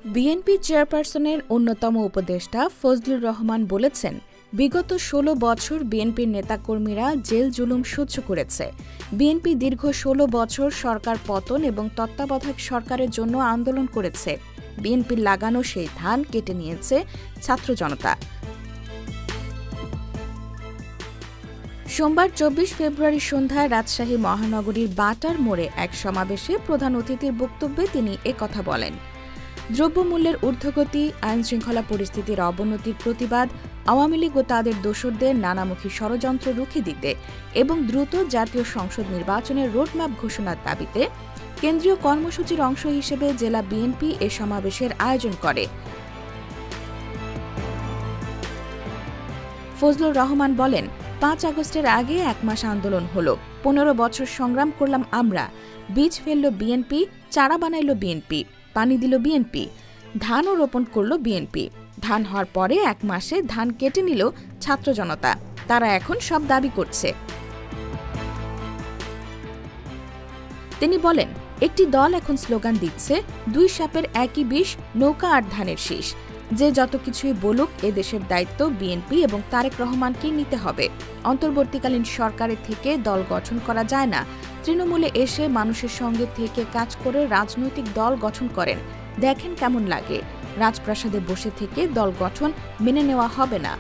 BNP চেয়ারপারসনের অন্যতম উপদেষ্টা ফজলুর রহমান বলেছেন, বিগত ১৬ বছর বিএনপির নেতাকর্মীরা জেল জুলুম সহ্য করেছে। বিএনপি দীর্ঘ ১৬ বছর সরকার পতন এবং তত্ত্বাবধায়ক সরকারের জন্য আন্দোলন করেছে। বিএনপির লাগানো সেই ধান কেটে নিয়েছে ছাত্র জনতা। সোমবার ২৪ ফেব্রুয়ারি সন্ধ্যায় রাজশাহী মহানগরীর বাটার মোড়ে এক সমাবেশে প্রধান অতিথির বক্তব্যে তিনি একথা বলেন। দ্রব্যমূল্যের ঊর্ধ্বগতি, আইনশৃঙ্খলা পরিস্থিতির অবনতির প্রতিবাদ, আওয়ামী লীগ ও তাদের দোসরদের নানামুখী ষড়যন্ত্র রুখে দিতে এবং দ্রুত জাতীয় সংসদ নির্বাচনের রোডম্যাপ ঘোষণার দাবিতে কেন্দ্রীয় কর্মসূচির অংশ হিসেবে জেলা বিএনপি এ সমাবেশের আয়োজন করে। ফজলুর রহমান বলেন, ৫ আগস্টের আগে ১ মাস আন্দোলন হলো, ১৫ বছর সংগ্রাম করলাম আমরা। বীজ ফেলল বিএনপি, চারা বানাইল বিএনপি, পানি দিল বিএনপি, ধানও রোপণ করল বিএনপি। ধান হওয়ার পরে ১ মাসে ধান কেটে নিল ছাত্র জনতা। তারা এখন সব দাবি করছে। তিনি বলেন, একটি দল এখন স্লোগান দিচ্ছে, ২ সাপের একই বিষ, নৌকা আর ধানের শীষ। যে যত কিছুই বলুক, এদেশের দায়িত্ব বিএনপি এবং তারেক রহমানকেই নিতে হবে। অন্তর্বর্তীকালীন সরকারের থেকে দল গঠন করা যায় না। তৃণমূলে এসে মানুষের সঙ্গে থেকে কাজ করে রাজনৈতিক দল গঠন করেন, দেখেন কেমন লাগে। রাজপ্রাসাদে বসে থেকে দল গঠন মেনে নেওয়া হবে না।